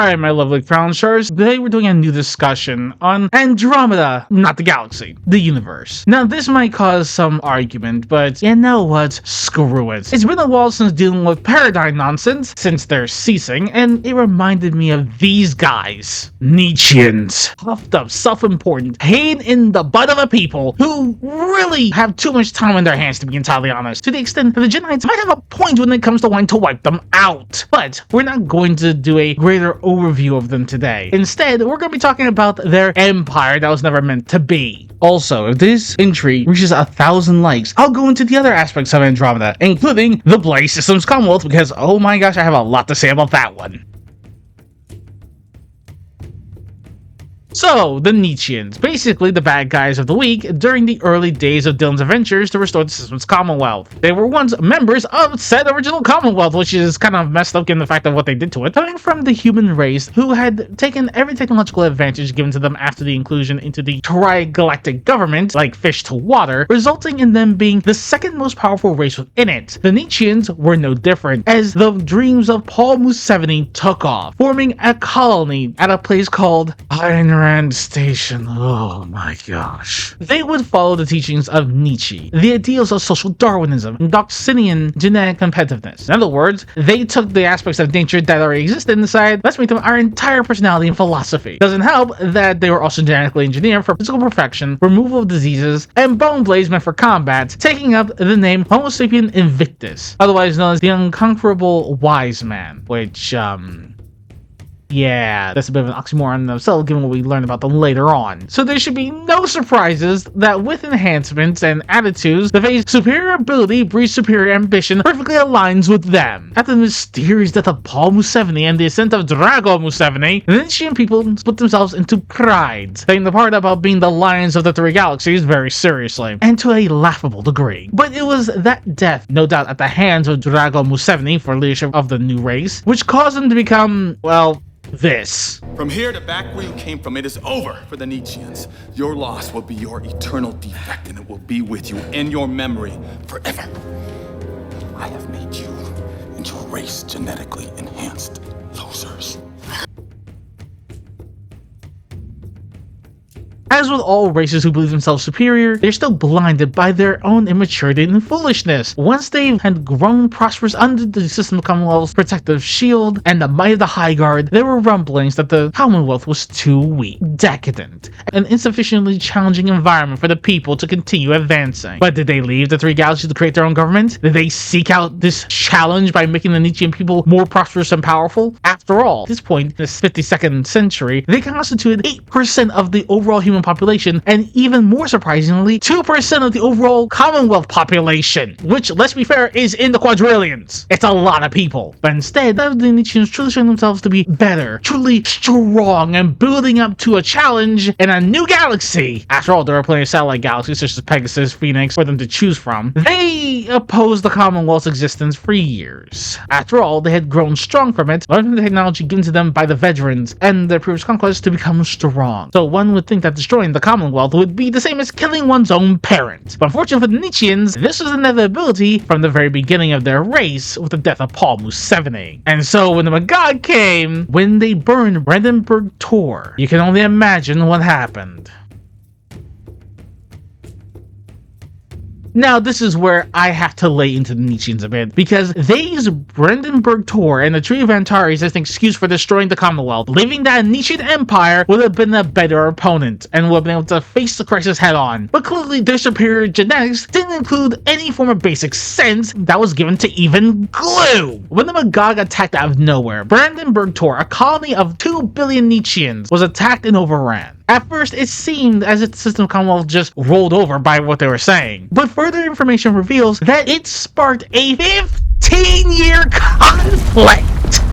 Alright, my lovely crown shards, today we're doing a new discussion on Andromeda, not the galaxy, the universe. Now this might cause some argument, but you know what? Screw it. It's been a while since dealing with paradigm nonsense, since they're ceasing, and it reminded me of these guys. Nietzscheans. Puffed up, self-important, pain in the butt of a people who really have too much time on their hands, to be entirely honest, to the extent that the Genites might have a point when it comes to wanting to wipe them out. But we're not going to do a greater overview of them today. Instead, we're going to be talking about their empire that was never meant to be. Also, if this entry reaches 1,000 likes, I'll go into the other aspects of Andromeda, including the Bloody Systems Commonwealth, because oh my gosh, I have a lot to say about that one. So, the Nietzscheans, basically the bad guys of the week during the early days of Dylan's adventures to restore the system's Commonwealth. They were once members of said original Commonwealth, which is kind of messed up given the fact of what they did to it, coming from the human race who had taken every technological advantage given to them after the inclusion into the tri-galactic government, like fish to water, resulting in them being the second most powerful race within it. The Nietzscheans were no different, as the dreams of Paul Museveni took off, forming a colony at a place called Ayn Station. Oh my gosh. They would follow the teachings of Nietzsche, the ideals of social Darwinism, and Darwinian genetic competitiveness. In other words, they took the aspects of nature that already existed and decided, let's make them our entire personality and philosophy. Doesn't help that they were also genetically engineered for physical perfection, removal of diseases, and bone blades meant for combat, taking up the name Homo sapien Invictus, otherwise known as the Unconquerable Wise Man, which, yeah, that's a bit of an oxymoron in themselves given what we learn about them later on. So there should be no surprises that with enhancements and attitudes, the phrase superior ability breeds superior ambition perfectly aligns with them. After the mysterious death of Paul Museveni and the ascent of Drago Museveni, the Nietzschean people split themselves into prides, taking the part about being the lions of the three galaxies very seriously, and to a laughable degree. But it was that death, no doubt at the hands of Drago Museveni for leadership of the new race, which caused them to become, well, this. From here to back where you came from, it is over for the Nietzscheans. Your loss will be your eternal defect, and it will be with you in your memory forever. I have made you into a race genetically enhanced losers. As with all races who believe themselves superior, they're still blinded by their own immaturity and foolishness. Once they had grown prosperous under the system of Commonwealth's protective shield and the might of the High Guard, there were rumblings that the Commonwealth was too weak, decadent, an insufficiently challenging environment for the people to continue advancing. But did they leave the three galaxies to create their own government? Did they seek out this challenge by making the Nietzschean people more prosperous and powerful? After all, at this point, in this 52nd century, they constituted 8% of the overall human population, and even more surprisingly, 2% of the overall Commonwealth population, which, let's be fair, is in the quadrillions. It's a lot of people. But instead, the Nietzscheans truly showing themselves to be better, truly strong, and building up to a challenge in a new galaxy. After all, there are plenty of satellite galaxies such as Pegasus, Phoenix, for them to choose from. They opposed the Commonwealth's existence for years. After all, they had grown strong from it, learning the technology given to them by the veterans and their previous conquests to become strong. So one would think that destroying the Commonwealth would be the same as killing one's own parent. But unfortunately for the Nietzscheans, this was an inevitability from the very beginning of their race with the death of Paul Museveni. And so when the MacLeod came, when they burned Brandenburg Tor, you can only imagine what happened. Now, this is where I have to lay into the Nietzscheans a bit, because they use Brandenburg Tor and the Treaty of Antares as an excuse for destroying the Commonwealth, believing that Nietzschean empire would have been a better opponent and would have been able to face the crisis head on. But clearly, their superior genetics didn't include any form of basic sense that was given to even glue. When the MacLeod attacked out of nowhere, Brandenburg Tor, a colony of 2 billion Nietzscheans, was attacked and overran. At first, it seemed as if the system of Commonwealth just rolled over by what they were saying. But further information reveals that it sparked a 15-year conflict.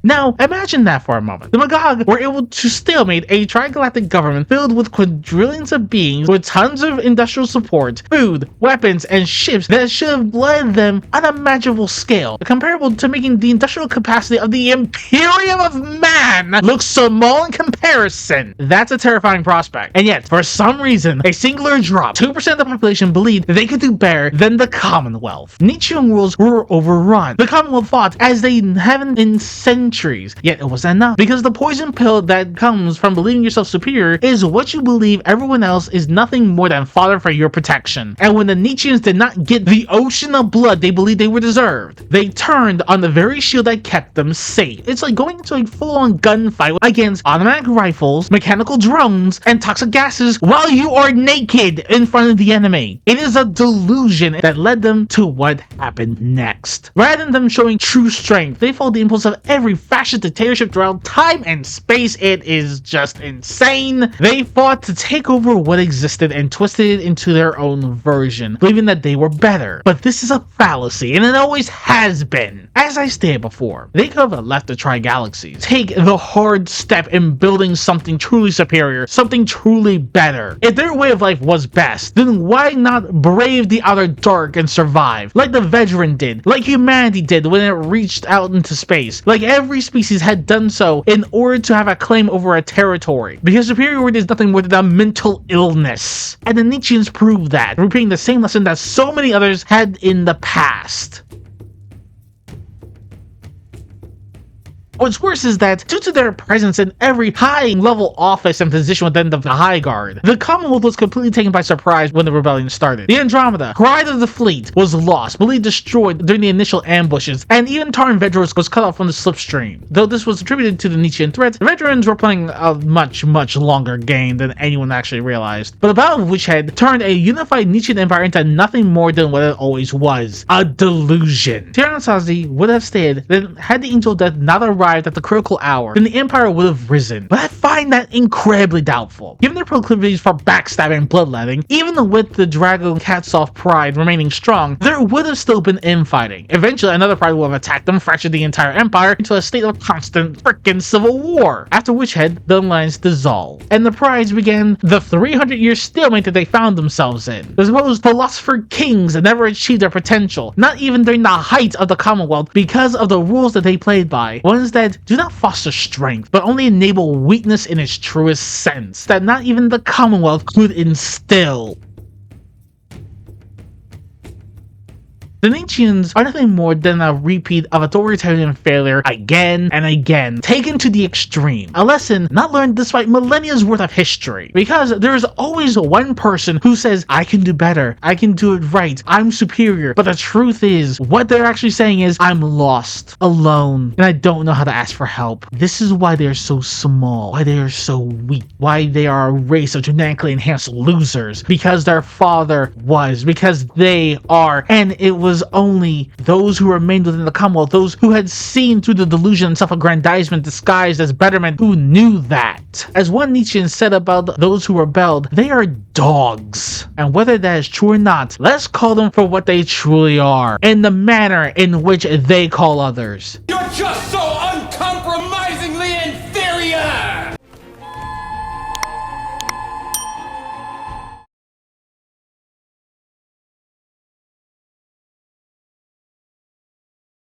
Now, imagine that for a moment. The MacLeod were able to stalemate a tri-galactic government filled with quadrillions of beings with tons of industrial support, food, weapons, and ships that should have led them on a magical scale, comparable to making the industrial capacity of the Imperium of Man look small in comparison comparison. That's a terrifying prospect. And yet, for some reason, a singular drop, 2% of the population believed they could do better than the Commonwealth. Nietzschean rules were overrun. The Commonwealth fought as they haven't in centuries, yet it wasn't enough, because the poison pill that comes from believing yourself superior is what you believe everyone else is nothing more than fodder for your protection. And when the Nietzscheans did not get the ocean of blood they believed they were deserved, they turned on the very shield that kept them safe. It's like going into a full-on gunfight against automatic rifles, mechanical drones, and toxic gases while you are naked in front of the enemy. It is a delusion that led them to what happened next. Rather than them showing true strength, they followed the impulse of every fascist dictatorship throughout time and space. It is just insane. They fought to take over what existed and twisted it into their own version, believing that they were better. But this is a fallacy, and it always has been. As I stated before, they could have left the Tri-Galaxies, take the hard step in building something truly superior, something truly better. If their way of life was best, then why not brave the outer dark and survive, like the Veteran did, like humanity did when it reached out into space, like every species had done so in order to have a claim over a territory, because superiority is nothing more than a mental illness. And the Nietzscheans proved that, repeating the same lesson that so many others had in the past. What's worse is that, due to their presence in every high-level office and position within the High Guard, the Commonwealth was completely taken by surprise when the rebellion started. The Andromeda, pride of the fleet, was lost, believed destroyed during the initial ambushes, and even Taran Vedros was cut off from the slipstream. Though this was attributed to the Nietzschean threat, the veterans were playing a much longer game than anyone actually realized. But the Battle of Witchhead turned a unified Nietzschean empire into nothing more than what it always was: a delusion. Tyrannosazi would have stated that had the Angel of Death not arrived at the critical hour, then the Empire would have risen. But I find that incredibly doubtful. Given their proclivities for backstabbing and bloodletting, even with the Dragon Catsoft pride remaining strong, there would have still been infighting. Eventually, another pride would have attacked them, fractured the entire empire into a state of constant frickin' civil war. After Witchhead, the alliance dissolved, and the prides began the 300-year stalemate that they found themselves in. The supposed philosopher kings that never achieved their potential, not even during the height of the Commonwealth, because of the rules that they played by, ones that do not foster strength, but only enable weakness in its truest sense, that not even the Commonwealth could instill. The Nietzscheans are nothing more than a repeat of authoritarian failure again and again, taken to the extreme. A lesson not learned despite millennia's worth of history. Because there is always one person who says, I can do better, I can do it right, I'm superior. But the truth is, what they're actually saying is, I'm lost, alone, and I don't know how to ask for help. This is why they are so small, why they are so weak, why they are a race of genetically enhanced losers. Because their father was, because they are, and it was only those who remained within the Commonwealth, those who had seen through the delusion and self-aggrandizement disguised as betterment, who knew that. As one Nietzschean said about those who rebelled, they are dogs. And whether that is true or not, let's call them for what they truly are, in the manner in which they call others. You're just so